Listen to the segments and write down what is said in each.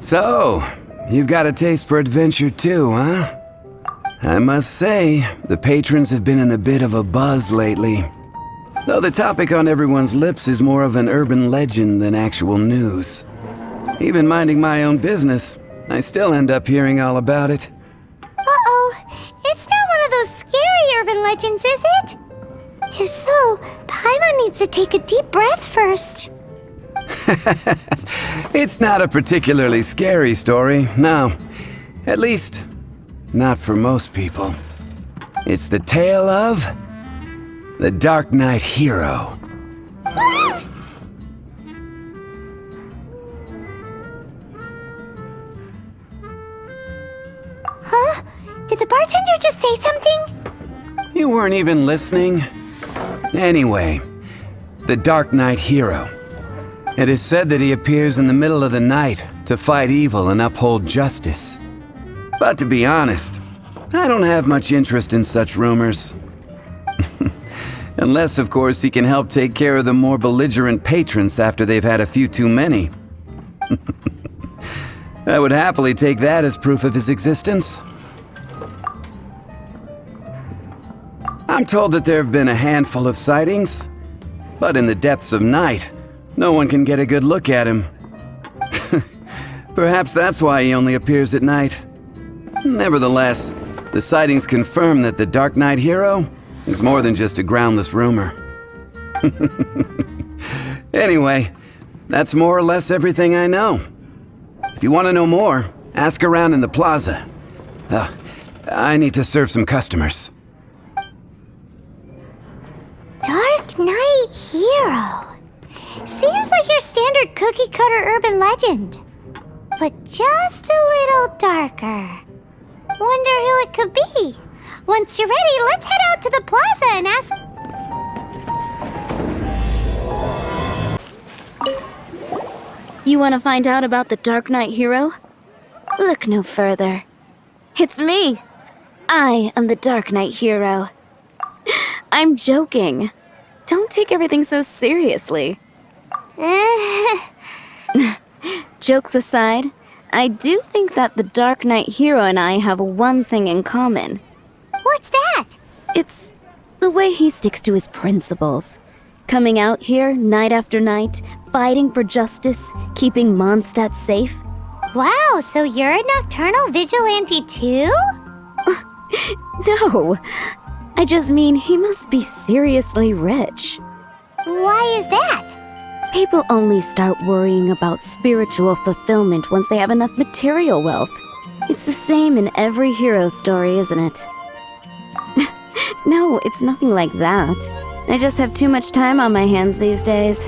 So, you've got a taste for adventure too, huh? I must say, the patrons have been in a bit of a buzz lately. Though the topic on everyone's lips is more of an urban legend than actual news. Even minding my own business, I still end up hearing all about it. Uh-oh, it's not one of those scary urban legends, is it? If so, Paimon needs to take a deep breath first. It's not a particularly scary story, no. At least, not for most people. It's the tale of the Dark Knight Hero. Huh? Did the bartender just say something? You weren't even listening? Anyway, the Dark Knight Hero. It is said that he appears in the middle of the night to fight evil and uphold justice. But to be honest, I don't have much interest in such rumors. Unless, of course, he can help take care of the more belligerent patrons after they've had a few too many. I would happily take that as proof of his existence. I'm told that there have been a handful of sightings, but in the depths of night, no one can get a good look at him. Perhaps that's why he only appears at night. Nevertheless, the sightings confirm that the Dark Knight Hero is more than just a groundless rumor. Anyway, that's more or less everything I know. If you want to know more, ask around in the plaza. I need to serve some customers. Dark Knight Hero. Seems like your standard cookie-cutter urban legend. But just a little darker. Wonder who it could be. Once you're ready, let's head out to the plaza and ask... You want to find out about the Dark Knight Hero? Look no further. It's me. I am the Dark Knight Hero. I'm joking. Don't take everything so seriously. Jokes aside, I do think that the Dark Knight Hero and I have one thing in common. What's that? It's the way he sticks to his principles. Coming out here night after night, fighting for justice, keeping Mondstadt safe. Wow, so you're a nocturnal vigilante too? No, I just mean he must be seriously rich. Why is that? People only start worrying about spiritual fulfillment once they have enough material wealth. It's the same in every hero story, isn't it? No, it's nothing like that. I just have too much time on my hands these days.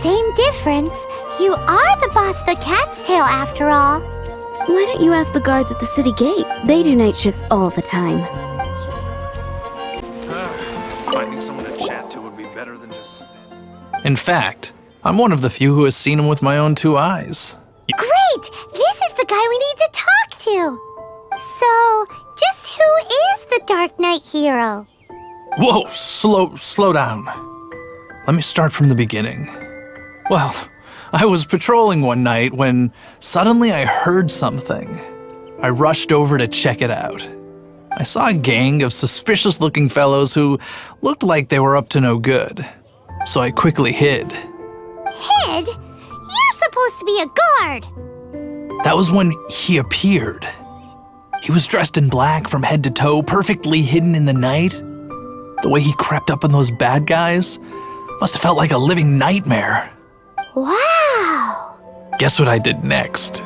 Same difference. You are the boss of the Cat's Tail after all. Why don't you ask the guards at the city gate? They do night shifts all the time. Finding someone to chat to would be better than just... In fact, I'm one of the few who has seen him with my own two eyes. Great! This is the guy we need to talk to! So, just who is the Dark Knight Hero? Whoa, slow down. Let me start from the beginning. Well, I was patrolling one night when suddenly I heard something. I rushed over to check it out. I saw a gang of suspicious-looking fellows who looked like they were up to no good. So I quickly hid. Hid? You're supposed to be a guard! That was when he appeared. He was dressed in black from head to toe, perfectly hidden in the night. The way he crept up on those bad guys must have felt like a living nightmare. Wow! Guess what I did next?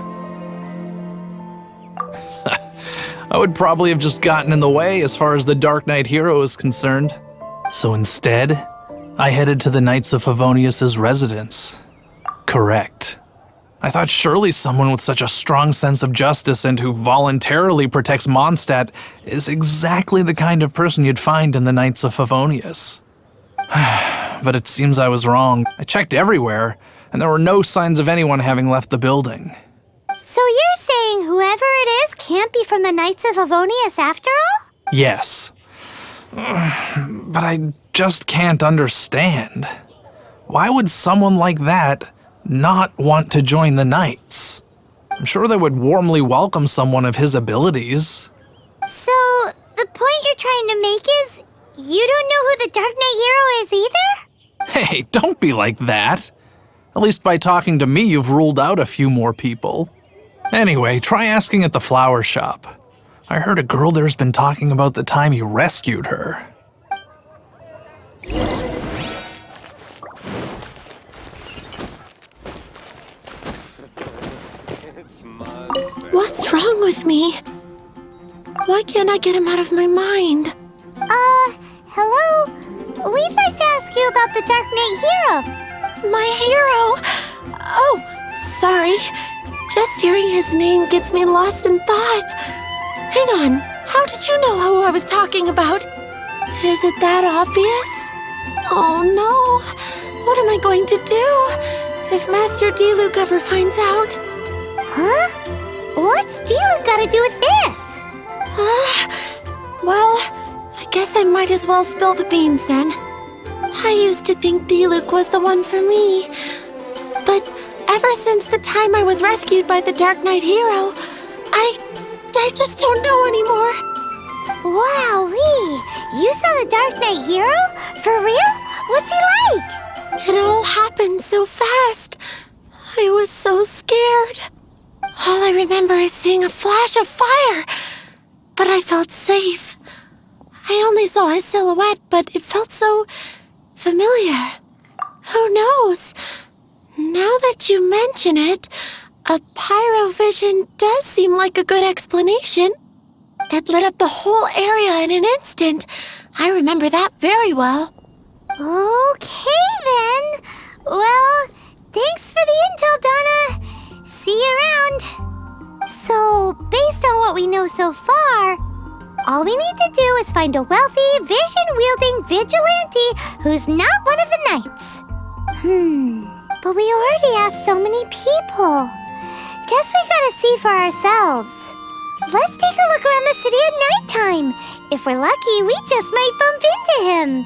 I would probably have just gotten in the way as far as the Dark Knight Hero is concerned. So instead, I headed to the Knights of Favonius' residence. Correct. I thought surely someone with such a strong sense of justice and who voluntarily protects Mondstadt is exactly the kind of person you'd find in the Knights of Favonius. But it seems I was wrong. I checked everywhere, and there were no signs of anyone having left the building. So you're saying whoever it is can't be from the Knights of Favonius after all? Yes. But I just can't understand. why would someone like that not want to join the Knights? I'm sure they would warmly welcome someone of his abilities. So, the point you're trying to make is you don't know who the Dark Knight Hero is either? Hey, don't be like that. At least by talking to me, you've ruled out a few more people. Anyway, try asking at the flower shop. I heard a girl there's been talking about the time you rescued her. What's wrong with me? Why can't I get him out of my mind? Hello? We'd like to ask you about the Dark Knight Hero. My hero! Oh, sorry. Just hearing his name gets me lost in thought. Hang on, how did you know who I was talking about? Is it that obvious? Oh no, what am I going to do if Master Diluc ever finds out? Huh? What's Diluc got to do with this? Well, I guess I might as well spill the beans then. I used to think Diluc was the one for me. But ever since the time I was rescued by the Dark Knight Hero, I just don't know anymore. Wowee! You saw the Dark Knight Hero? For real? What's he like? It all happened so fast. I was so scared. All I remember is seeing a flash of fire, but I felt safe. I only saw his silhouette, but it felt so familiar. Who knows? Now that you mention it, a pyrovision does seem like a good explanation. It lit up the whole area in an instant. I remember that very well. Okay then. Well, thanks for the intel, Donna. See you around. So, based on what we know so far, all we need to do is find a wealthy, vision-wielding vigilante who's not one of the knights. But we already asked so many people. Guess we gotta see for ourselves. Let's take a look around the city at nighttime. If we're lucky, we just might bump into him.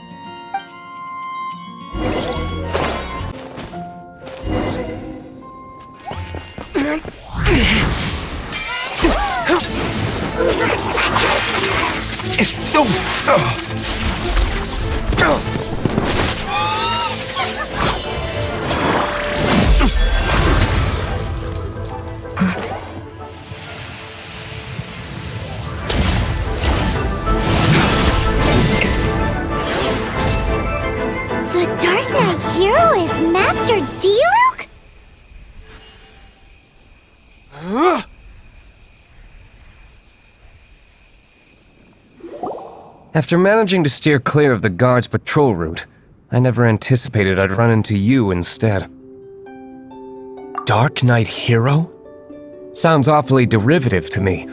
The Dark Knight Hero is Master Diluc? After managing to steer clear of the guard's patrol route, I never anticipated I'd run into you instead. Dark Knight Hero? Sounds awfully derivative to me.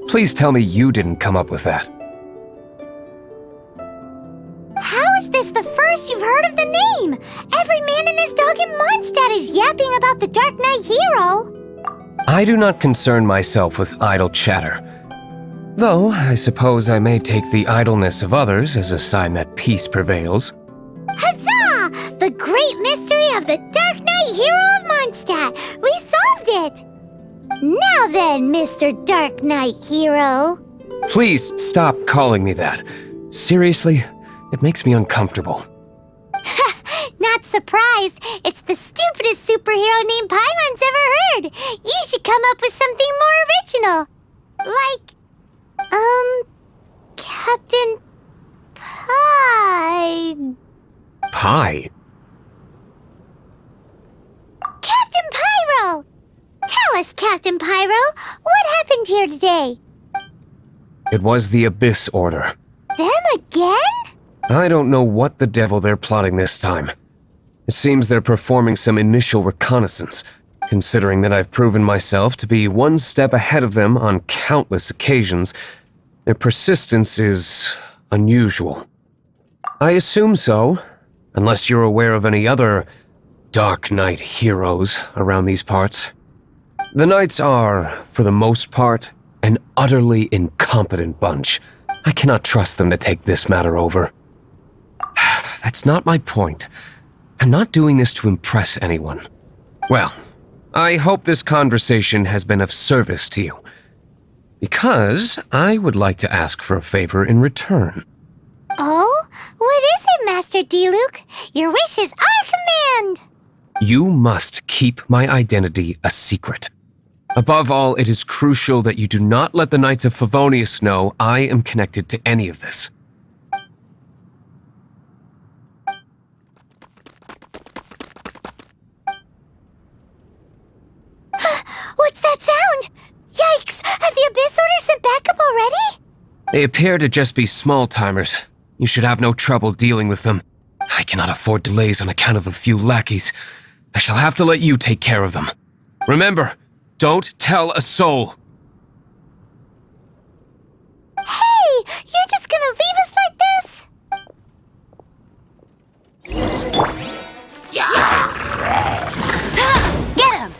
Please tell me you didn't come up with that. How is this the first you've heard of the name? Every man and his dog in Mondstadt is yapping about the Dark Knight Hero. I do not concern myself with idle chatter. Though, I suppose I may take the idleness of others as a sign that peace prevails. Huzzah! The great mystery of the Dark Knight Hero of Mondstadt! We solved it! Now then, Mr. Dark Knight Hero. Please stop calling me that. Seriously, it makes me uncomfortable. Not surprised. It's the stupidest superhero name Paimon's ever heard. You should come up with something more original. Like, Captain Pie. Pie? Captain Pyro! Tell us, Captain Pyro, what happened here today? It was the Abyss Order. Them again? I don't know what the devil they're plotting this time. It seems they're performing some initial reconnaissance, considering that I've proven myself to be one step ahead of them on countless occasions. Their persistence is unusual. I assume so, unless you're aware of any other Dark Knight heroes around these parts. The Knights are, for the most part, an utterly incompetent bunch. I cannot trust them to take this matter over. That's not my point. I'm not doing this to impress anyone. Well, I hope this conversation has been of service to you. Because I would like to ask for a favor in return. Oh? What is it, Master D-Luke? Your wish is our command! You must keep my identity a secret. Above all, it is crucial that you do not let the Knights of Favonius know I am connected to any of this. What's that sound? Yikes! Have the Abyss Order sent backup already? They appear to just be small-timers. You should have no trouble dealing with them. I cannot afford delays on account of a few lackeys. I shall have to let you take care of them. Remember, don't tell a soul. Hey! You're just gonna leave us like this? Get him!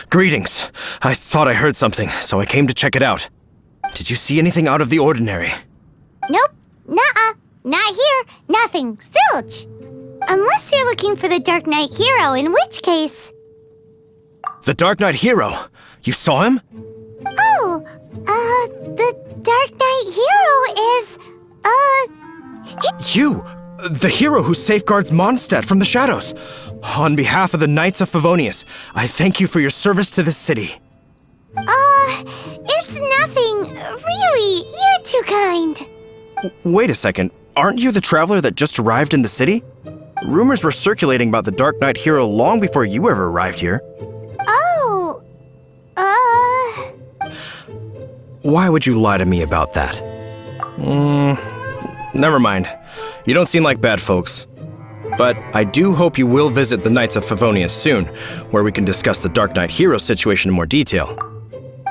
Greetings. I thought I heard something, so I came to check it out. Did you see anything out of the ordinary? Nope. Nuh-uh. Not here. Nothing. Zilch. Unless you're looking for the Dark Knight hero, in which case... The Dark Knight hero! You saw him? Oh, the Dark Knight hero is, You! The hero who safeguards Mondstadt from the shadows! On behalf of the Knights of Favonius, I thank you for your service to this city. it's nothing. Really, you're too kind. Wait a second, aren't you the traveler that just arrived in the city? Rumors were circulating about the Dark Knight hero long before you ever arrived here. Oh, Why would you lie to me about that? Never mind. You don't seem like bad folks. But I do hope you will visit the Knights of Favonius soon, where we can discuss the Dark Knight hero situation in more detail.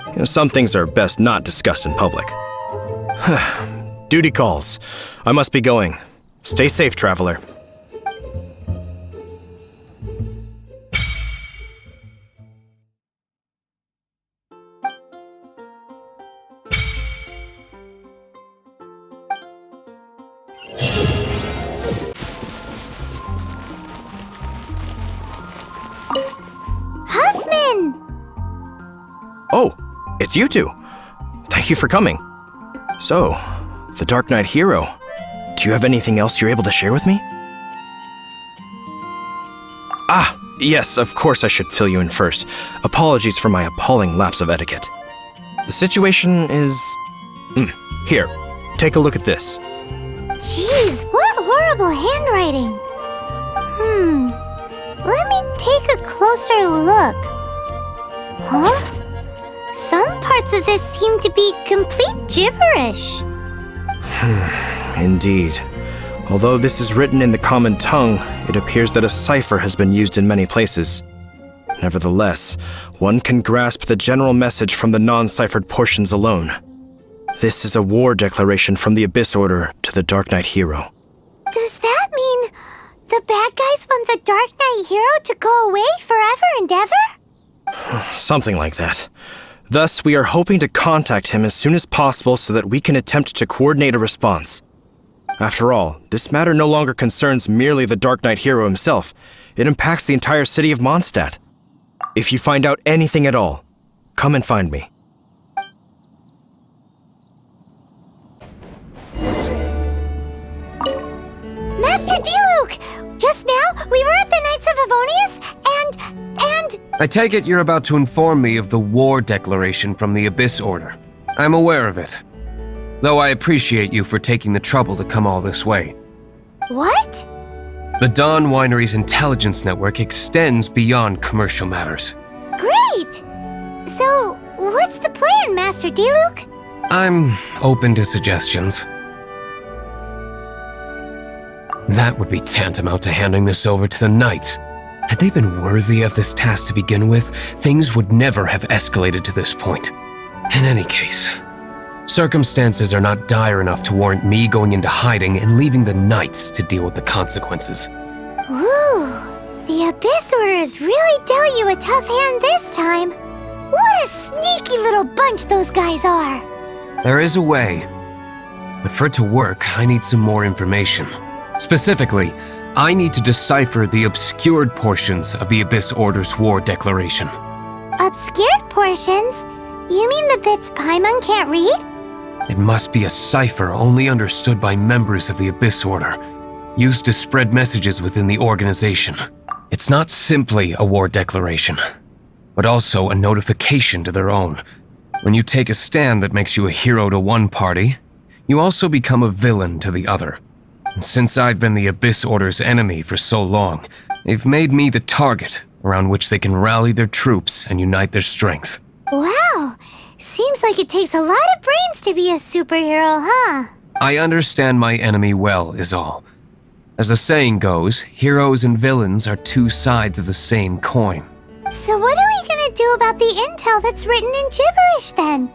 You know, some things are best not discussed in public. Duty calls. I must be going. Stay safe, traveler. Huffman! Oh, it's you two. Thank you for coming. So, the Dark Knight hero. Do you have anything else you're able to share with me? Ah, yes, of course I should fill you in first. Apologies for my appalling lapse of etiquette. The situation is... Here, take a look at this. Jeez, what horrible handwriting. Let me take a closer look. Huh? Some parts of this seem to be complete gibberish. Indeed. Although this is written in the common tongue, it appears that a cipher has been used in many places. Nevertheless, one can grasp the general message from the non-ciphered portions alone. This is a war declaration from the Abyss Order to the Dark Knight hero. Does that mean the bad guys want the Dark Knight hero to go away forever and ever? Something like that. Thus, we are hoping to contact him as soon as possible so that we can attempt to coordinate a response. After all, this matter no longer concerns merely the Dark Knight hero himself. It impacts the entire city of Mondstadt. If you find out anything at all, come and find me. Master D-Luke! Just now, we were at the Knights of Avonius, and... I take it you're about to inform me of the war declaration from the Abyss Order. I'm aware of it. Though I appreciate you for taking the trouble to come all this way. What? The Dawn Winery's intelligence network extends beyond commercial matters. Great! So, what What's the plan, Master Diluc? I'm open to suggestions. That would be tantamount to handing this over to the Knights. Had they been worthy of this task to begin with, things would never have escalated to this point. In any case, circumstances are not dire enough to warrant me going into hiding and leaving the Knights to deal with the consequences. Ooh, the Abyss Order has really dealt you a tough hand this time. What a sneaky little bunch those guys are. There is a way, but for it to work, I need some more information. Specifically, I need to decipher the obscured portions of the Abyss Order's war declaration. Obscured portions? You mean the bits Paimon can't read? It must be a cipher only understood by members of the Abyss Order, used to spread messages within the organization. It's not simply a war declaration, but also a notification to their own. When you take a stand that makes you a hero to one party, you also become a villain to the other. And since I've been the Abyss Order's enemy for so long, they've made me the target around which they can rally their troops and unite their strength. Wow, seems like it takes a lot of brains to be a superhero, huh? I understand my enemy well, is all. As the saying goes, heroes and villains are two sides of the same coin. So what are we gonna do about the intel that's written in gibberish then?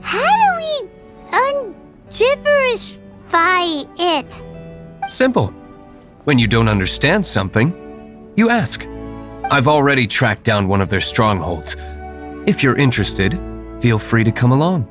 How do we un-gibberishify it? Simple. When you don't understand something, you ask. I've already tracked down one of their strongholds. If you're interested, feel free to come along.